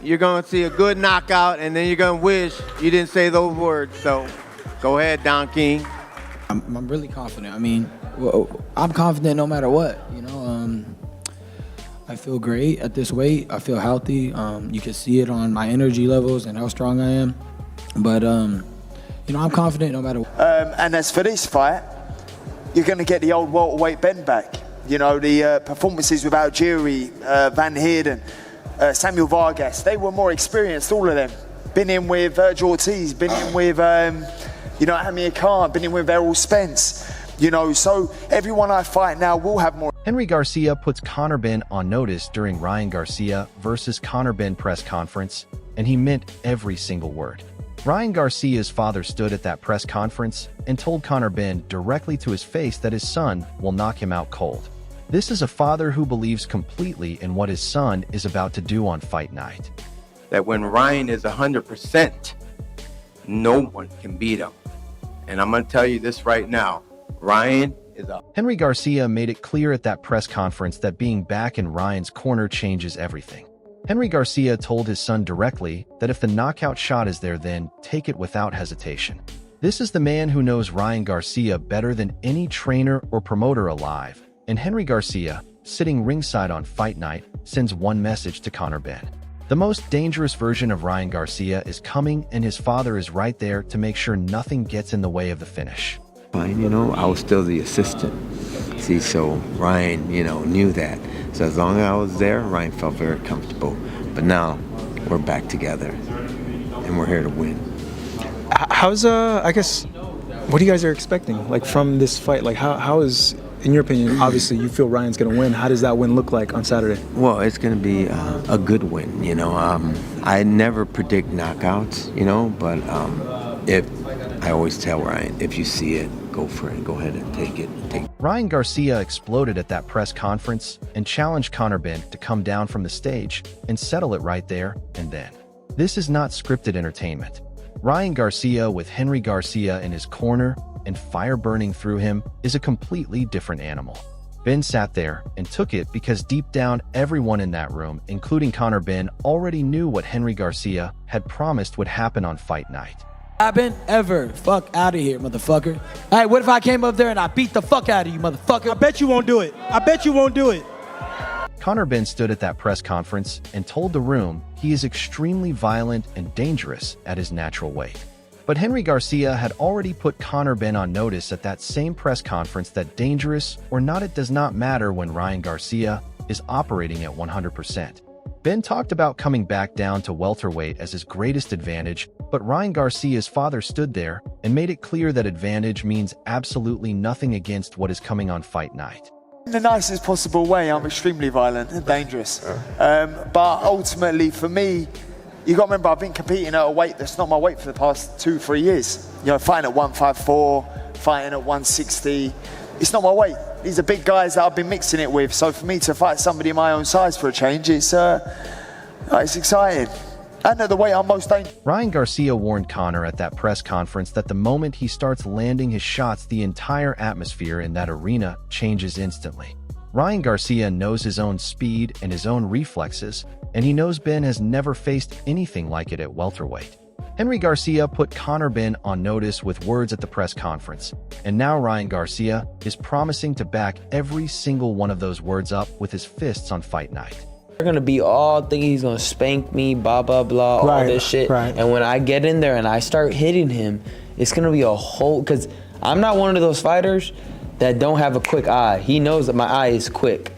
You're going to see a good knockout, and then you're going to wish you didn't say those words. So go ahead, Don King. I'm really confident. I mean, I'm confident no matter what. I feel great at this weight. I feel healthy. You can see it on my energy levels and how strong I am. But, I'm confident no matter what. And as for this fight, you're going to get the old welterweight Ben back. The performances with Algieri, Van Heerden, Samuel Vargas, they were more experienced, all of them. Been in with Virgil Ortiz, been in with, Amir Khan, been in with Errol Spence. So everyone I fight now will have more. Henry Garcia puts Conor Benn on notice during Ryan Garcia versus Conor Benn press conference, and he meant every single word. Ryan Garcia's father stood at that press conference and told Conor Benn directly to his face that his son will knock him out cold. This is a father who believes completely in what his son is about to do on fight night. That when Ryan is 100%, no one can beat him. And I'm going to tell you this right now. Ryan is up. Henry Garcia made it clear at that press conference that being back in Ryan's corner changes everything. Henry Garcia told his son directly that if the knockout shot is there, then take it without hesitation. This is the man who knows Ryan Garcia better than any trainer or promoter alive. And Henry Garcia, sitting ringside on fight night, sends one message to Conor Benn. The most dangerous version of Ryan Garcia is coming, and his father is right there to make sure nothing gets in the way of the finish. Fine, I was still the assistant. See, so Ryan, knew that. So as long as I was there, Ryan felt very comfortable. But now we're back together, and we're here to win. How's what do you guys are expecting, from this fight? How is, in your opinion, obviously you feel Ryan's going to win. How does that win look like on Saturday? Well, it's going to be a good win, I never predict knockouts, but if I always tell Ryan, if you see it, go for it. Go ahead and take it. Ryan Garcia exploded at that press conference and challenged Conor Benn to come down from the stage and settle it right there and then. This is not scripted entertainment. Ryan Garcia with Henry Garcia in his corner and fire burning through him is a completely different animal. Ben sat there and took it because deep down everyone in that room, including Conor Benn, already knew what Henry Garcia had promised would happen on fight night. Happen ever. Fuck out of here, motherfucker. Hey, what if I came up there and I beat the fuck out of you, motherfucker? I bet you won't do it. I bet you won't do it. Conor Benn stood at that press conference and told the room he is extremely violent and dangerous at his natural weight. But Henry Garcia had already put Conor Benn on notice at that same press conference that dangerous or not, it does not matter when Ryan Garcia is operating at 100%. Ben talked about coming back down to welterweight as his greatest advantage, but Ryan Garcia's father stood there and made it clear that advantage means absolutely nothing against what is coming on fight night. In the nicest possible way, I'm extremely violent and dangerous. But ultimately, for me, you got to remember, I've been competing at a weight that's not my weight for the past 2-3 years. Fighting at 154, fighting at 160. It's not my weight. These are big guys that I've been mixing it with. So for me to fight somebody my own size for a change, it's exciting. And at the way I'm most dangerous. Ryan Garcia warned Conor at that press conference that the moment he starts landing his shots, the entire atmosphere in that arena changes instantly. Ryan Garcia knows his own speed and his own reflexes, and he knows Ben has never faced anything like it at welterweight. Henry Garcia put Conor Benn on notice with words at the press conference, and now Ryan Garcia is promising to back every single one of those words up with his fists on fight night. They're gonna be all thinking he's gonna spank me, blah, blah, blah, all this shit. Right. And when I get in there and I start hitting him, it's gonna be a whole, because I'm not one of those fighters that don't have a quick eye. He knows that my eye is quick.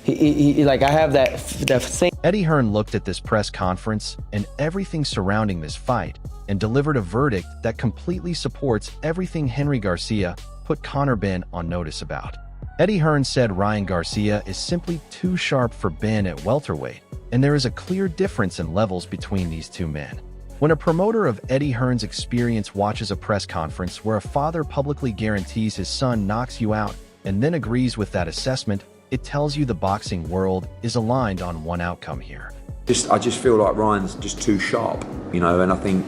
I have that same. Eddie Hearn looked at this press conference and everything surrounding this fight and delivered a verdict that completely supports everything Henry Garcia put Conor Benn on notice about. Eddie Hearn said Ryan Garcia is simply too sharp for Ben at welterweight, and there is a clear difference in levels between these two men. When a promoter of Eddie Hearn's experience watches a press conference where a father publicly guarantees his son knocks you out and then agrees with that assessment, it tells you the boxing world is aligned on one outcome here. I just feel like Ryan's just too sharp, and I think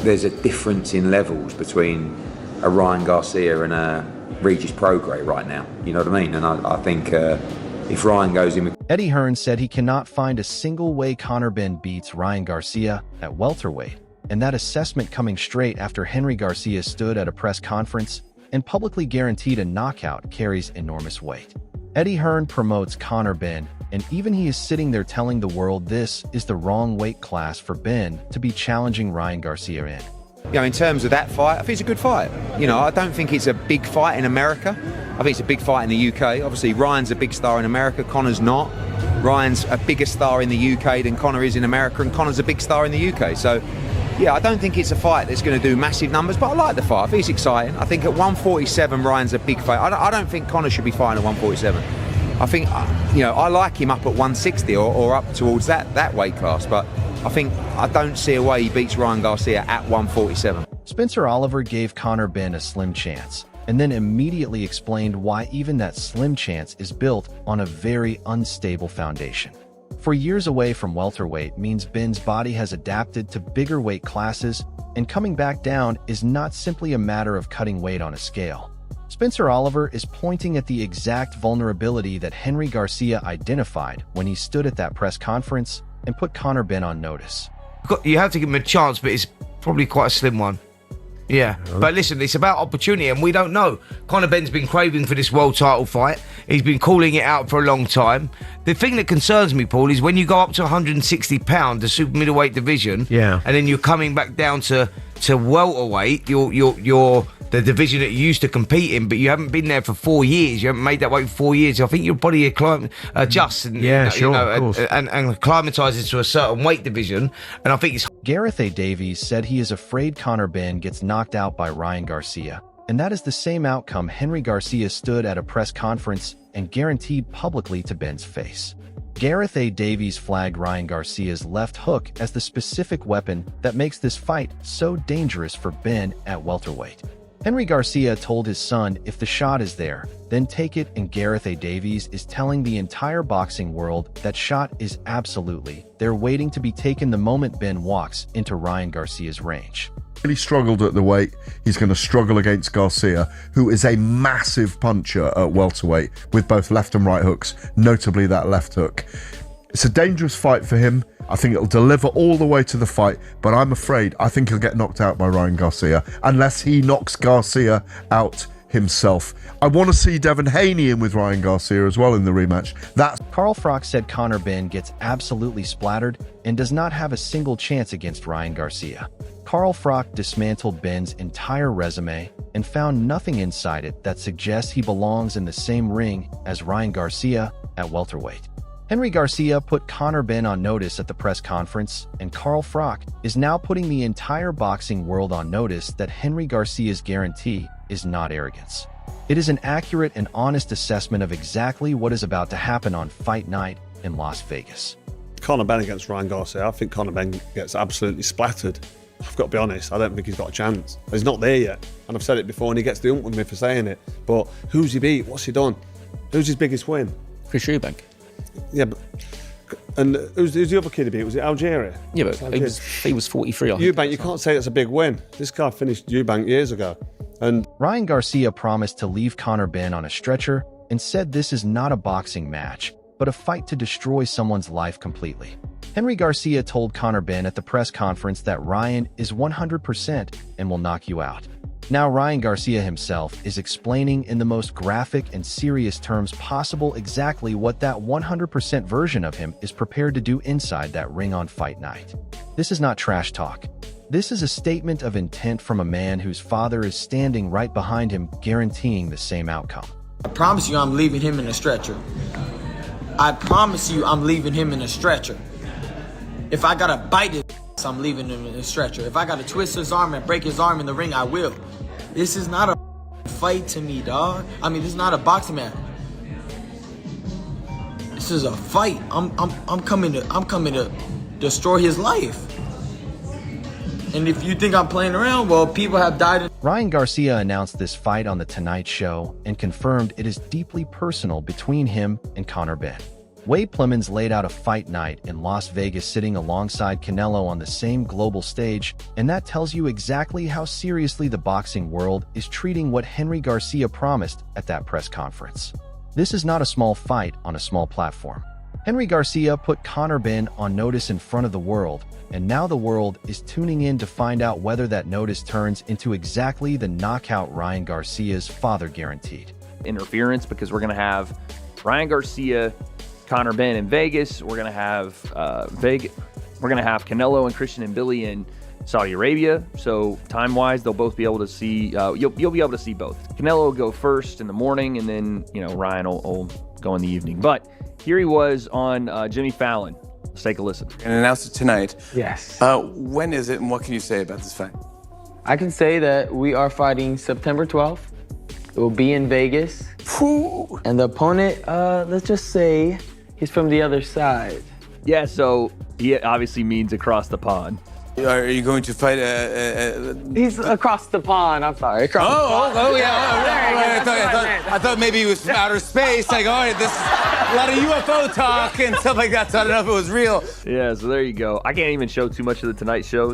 there's a difference in levels between a Ryan Garcia and a Regis Prograis right now, you know what I mean? And I think if Ryan goes in with... Eddie Hearn said he cannot find a single way Conor Benn beats Ryan Garcia at welterweight, and that assessment coming straight after Henry Garcia stood at a press conference and publicly guaranteed a knockout carries enormous weight. Eddie Hearn promotes Conor Benn, and even he is sitting there telling the world this is the wrong weight class for Benn to be challenging Ryan Garcia in. You know, in terms of that fight, I think it's a good fight. You know, I don't think it's a big fight in America. I think it's a big fight in the UK. Obviously, Ryan's a big star in America, Conor's not. Ryan's a bigger star in the UK than Conor is in America, and Conor's a big star in the UK. So, yeah, I don't think it's a fight that's going to do massive numbers, but I like the fight. I think it's exciting. I think at 147, Ryan's a big fight. I don't think Conor should be fighting at 147. I think, you know, I like him up at 160 or up towards that weight class, but I don't see a way he beats Ryan Garcia at 147. Spencer Oliver gave Conor Benn a slim chance, and then immediately explained why even that slim chance is built on a very unstable foundation. For years away from welterweight means Benn's body has adapted to bigger weight classes, and coming back down is not simply a matter of cutting weight on a scale. Spencer Oliver is pointing at the exact vulnerability that Henry Garcia identified when he stood at that press conference and put Conor Benn on notice. You have to give him a chance, but it's probably quite a slim one. Yeah, but listen, it's about opportunity, and we don't know. Conor Benn's been craving for this world title fight. He's been calling it out for a long time. The thing that concerns me, Paul, is when you go up to 160 pounds, the super middleweight division, and then you're coming back down to welterweight, you're the division that you used to compete in, but you haven't been there for 4 years. You haven't made that weight for 4 years. I think your body adjusts and acclimatizes to a certain weight division. And I think it's... Gareth A. Davies said he is afraid Conor Benn gets knocked out by Ryan Garcia, and that is the same outcome Henry Garcia stood at a press conference and guaranteed publicly to Benn's face. Gareth A. Davies flagged Ryan Garcia's left hook as the specific weapon that makes this fight so dangerous for Benn at welterweight. Henry Garcia told his son if the shot is there, then take it, and Gareth A. Davies is telling the entire boxing world that shot is absolutely there waiting to be taken the moment Benn walks into Ryan Garcia's range. Really struggled at the weight. He's going to struggle against Garcia, who is a massive puncher at welterweight with both left and right hooks, notably that left hook. It's a dangerous fight for him. I think it'll deliver all the way to the fight, but I'm afraid I think he'll get knocked out by Ryan Garcia unless he knocks Garcia out himself. I want to see Devin Haney in with Ryan Garcia as well in the rematch. Carl Froch said Conor Benn gets absolutely splattered and does not have a single chance against Ryan Garcia. Carl Froch dismantled Benn's entire resume and found nothing inside it that suggests he belongs in the same ring as Ryan Garcia at welterweight. Henry Garcia put Conor Benn on notice at the press conference, and Carl Froch is now putting the entire boxing world on notice that Henry Garcia's guarantee is not arrogance. It is an accurate and honest assessment of exactly what is about to happen on fight night in Las Vegas. Conor Benn against Ryan Garcia, I think Conor Benn gets absolutely splattered. I've got to be honest, I don't think he's got a chance. He's not there yet, and I've said it before, and he gets the ump with me for saying it. But who's he beat? What's he done? Who's his biggest win? Chris Eubank. Yeah, but and who's the other kid he beat? Was it Algeria? Yeah, but he was 43. Eubank, you can't say it's a big win. This guy finished Eubank years ago. And Ryan Garcia promised to leave Conor Benn on a stretcher and said this is not a boxing match, but a fight to destroy someone's life completely. Henry Garcia told Conor Benn at the press conference that Ryan is 100% and will knock you out. Now Ryan Garcia himself is explaining in the most graphic and serious terms possible exactly what that 100% version of him is prepared to do inside that ring on fight night. This is not trash talk. This is a statement of intent from a man whose father is standing right behind him, guaranteeing the same outcome. I promise you I'm leaving him in a stretcher. I promise you I'm leaving him in a stretcher. If I gotta bite his ass, I'm leaving him in a stretcher. If I gotta twist his arm and break his arm in the ring, I will. This is not a fight to me, dog. I mean, this is not a boxing match. This is a fight. I'm coming to destroy his life. And if you think I'm playing around, well, people have died. Ryan Garcia announced this fight on The Tonight Show and confirmed it is deeply personal between him and Conor Benn. Wade Plemons laid out a fight night in Las Vegas sitting alongside Canelo on the same global stage, and that tells you exactly how seriously the boxing world is treating what Henry Garcia promised at that press conference. This is not a small fight on a small platform. Henry Garcia put Conor Benn on notice in front of the world, and now the world is tuning in to find out whether that notice turns into exactly the knockout Ryan Garcia's father guaranteed. Interference, because we're going to have Ryan Garcia, Conor Benn in Vegas. We're going to have We're going to have Canelo and Christian and Billy in Saudi Arabia. So time-wise, they'll both be able to see. You'll be able to see both. Canelo will go first in the morning, and then Ryan will go in the evening. But here he was on Jimmy Fallon. Let's take a listen. And announce it tonight. Yes. When is it, and what can you say about this fight? I can say that we are fighting September 12th. It will be in Vegas. Whew. And the opponent, let's just say he's from the other side. Yeah, so he obviously means across the pond. Are you going to fight He's across the pond. I'm sorry. Across the pond. I thought maybe he was from outer space. Like, all right, this is a lot of UFO talk and stuff like that, so I don't know if it was real. Yeah, so there you go. I can't even show too much of the Tonight Show,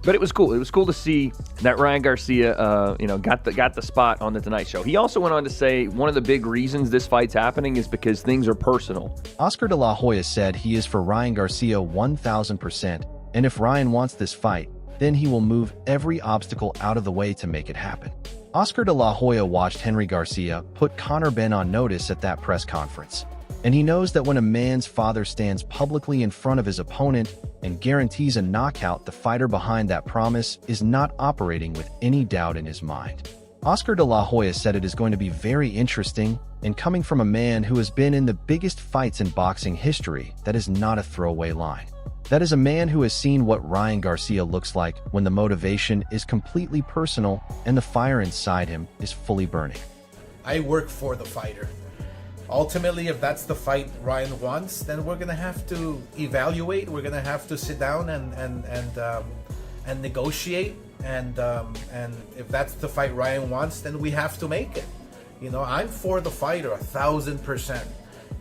but it was cool. It was cool to see that Ryan Garcia, got the spot on the Tonight Show. He also went on to say one of the big reasons this fight's happening is because things are personal. Oscar de la Hoya said he is for Ryan Garcia 1,000%, and if Ryan wants this fight, then he will move every obstacle out of the way to make it happen. Oscar de la Hoya watched Henry Garcia put Conor Benn on notice at that press conference, and he knows that when a man's father stands publicly in front of his opponent and guarantees a knockout, the fighter behind that promise is not operating with any doubt in his mind. Oscar de la Hoya said it is going to be very interesting, and coming from a man who has been in the biggest fights in boxing history, that is not a throwaway line. That is a man who has seen what Ryan Garcia looks like when the motivation is completely personal and the fire inside him is fully burning. I work for the fighter. Ultimately, if that's the fight Ryan wants, then we're gonna have to evaluate. We're gonna have to sit down and negotiate. And if that's the fight Ryan wants, then we have to make it. I'm for the fighter 1,000%.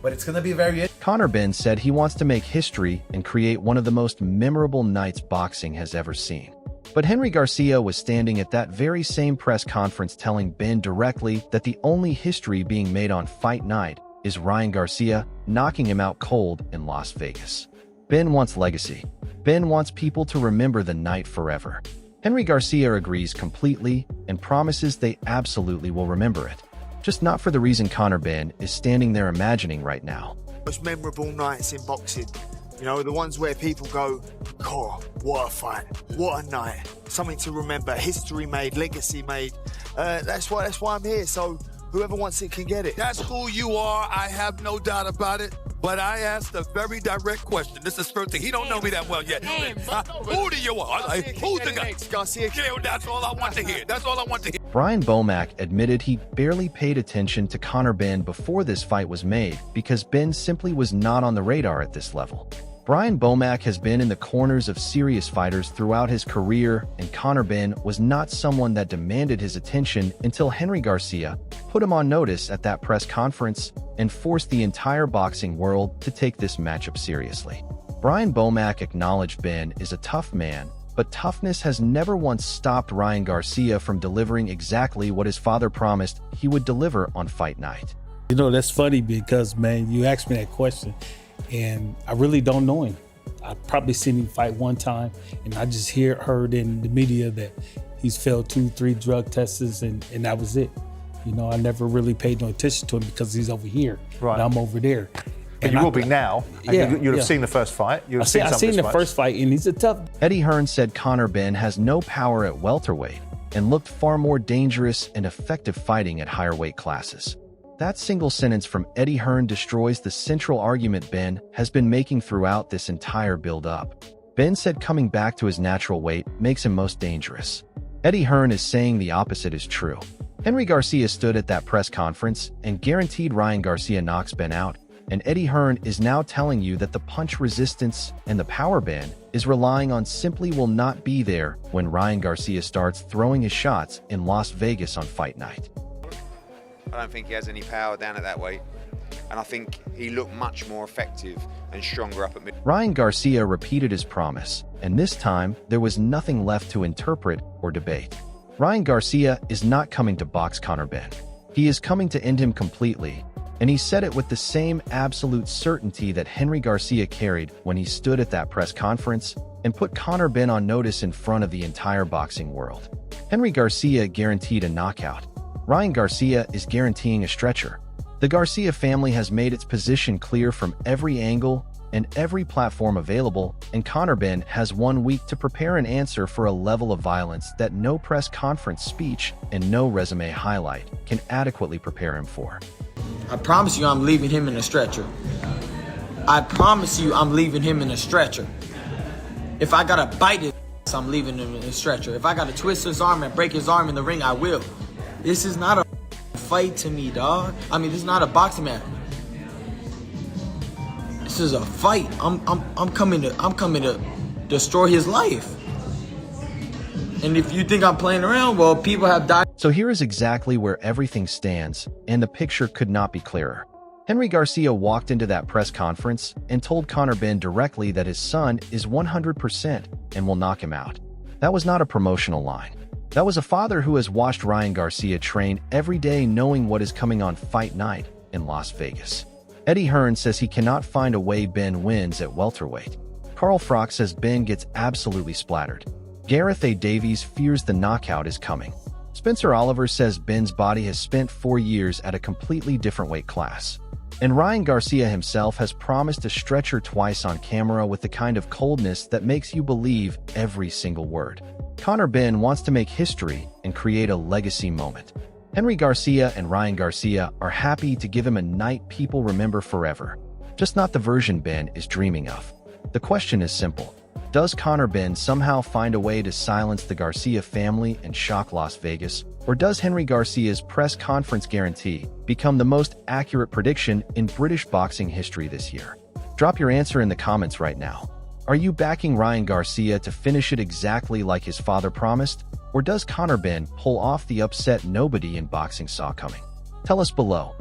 But it's going to be very... Conor Benn said he wants to make history and create one of the most memorable nights boxing has ever seen. But Henry Garcia was standing at that very same press conference telling Benn directly that the only history being made on fight night is Ryan Garcia knocking him out cold in Las Vegas. Benn wants legacy. Benn wants people to remember the night forever. Henry Garcia agrees completely and promises they absolutely will remember it. Just not for the reason Conor Benn is standing there imagining right now. Most memorable nights in boxing. The ones where people go, "God, what a fight, what a night." Something to remember, history made, legacy made. That's why I'm here. So whoever wants it can get it. That's who you are. I have no doubt about it. But I asked a very direct question. This is first thing. He don't know me that well yet. Who do you want? Who's the guy? Garcia. That's all I want to hear. That's all I want to hear. Brian Bomack admitted he barely paid attention to Conor Benn before this fight was made because Benn simply was not on the radar at this level. Brian Bomack has been in the corners of serious fighters throughout his career, and Conor Benn was not someone that demanded his attention until Henry Garcia put him on notice at that press conference and forced the entire boxing world to take this matchup seriously. Brian Bomack acknowledged Benn is a tough man, but toughness has never once stopped Ryan Garcia from delivering exactly what his father promised he would deliver on fight night. That's funny because, man, you asked me that question, and I really don't know him. I've probably seen him fight one time, and I just heard in the media that he's failed 2-3 drug tests, and that was it. I never really paid no attention to him because he's over here, and I'm over there. But you will be now. You'll have seen the first fight. I've seen the first fight, and he's a tough. Eddie Hearn said Conor Benn has no power at welterweight and looked far more dangerous and effective fighting at higher weight classes. That single sentence from Eddie Hearn destroys the central argument Benn has been making throughout this entire build-up. Benn said coming back to his natural weight makes him most dangerous. Eddie Hearn is saying the opposite is true. Henry Garcia stood at that press conference and guaranteed Ryan Garcia knocks Benn out, and Eddie Hearn is now telling you that the punch resistance and the power Benn is relying on simply will not be there when Ryan Garcia starts throwing his shots in Las Vegas on fight night. I don't think he has any power down at that weight, and I think he looked much more effective and stronger up at mid. Ryan Garcia repeated his promise, and this time there was nothing left to interpret or debate. Ryan Garcia is not coming to box Conor Benn. He is coming to end him completely, And he said it with the same absolute certainty that Henry Garcia carried when he stood at that press conference and put Conor Benn on notice in front of the entire boxing world. Henry Garcia guaranteed a knockout. Ryan Garcia is guaranteeing a stretcher. The Garcia family has made its position clear from every angle and every platform available, and Conor Benn has 1 week to prepare an answer for a level of violence that no press conference speech and no resume highlight can adequately prepare him for. I promise you I'm leaving him in a stretcher. I promise you I'm leaving him in a stretcher. If I gotta bite his ass, I'm leaving him in a stretcher. If I gotta twist his arm and break his arm in the ring, I will. This is not a fight to me, dog. I mean, this is not a boxing match. This is a fight. I'm coming to destroy his life. And if you think I'm playing around, well, people have died. So here is exactly where everything stands, and the picture could not be clearer. Henry Garcia walked into that press conference and told Conor Benn directly that his son is 100% and will knock him out. That was not a promotional line. That was a father who has watched Ryan Garcia train every day knowing what is coming on fight night in Las Vegas. Eddie Hearn says he cannot find a way Benn wins at welterweight. Carl Froch says Benn gets absolutely splattered. Gareth A. Davies fears the knockout is coming. Spencer Oliver says Benn's body has spent 4 years at a completely different weight class. And Ryan Garcia himself has promised a stretcher twice on camera with the kind of coldness that makes you believe every single word. Conor Benn wants to make history and create a legacy moment. Henry Garcia and Ryan Garcia are happy to give him a night people remember forever, just not the version Benn is dreaming of. The question is simple. Does Conor Benn somehow find a way to silence the Garcia family and shock Las Vegas? Or does Henry Garcia's press conference guarantee become the most accurate prediction in British boxing history this year? Drop your answer in the comments right now. Are you backing Ryan Garcia to finish it exactly like his father promised? Or does Conor Benn pull off the upset nobody in boxing saw coming? Tell us below.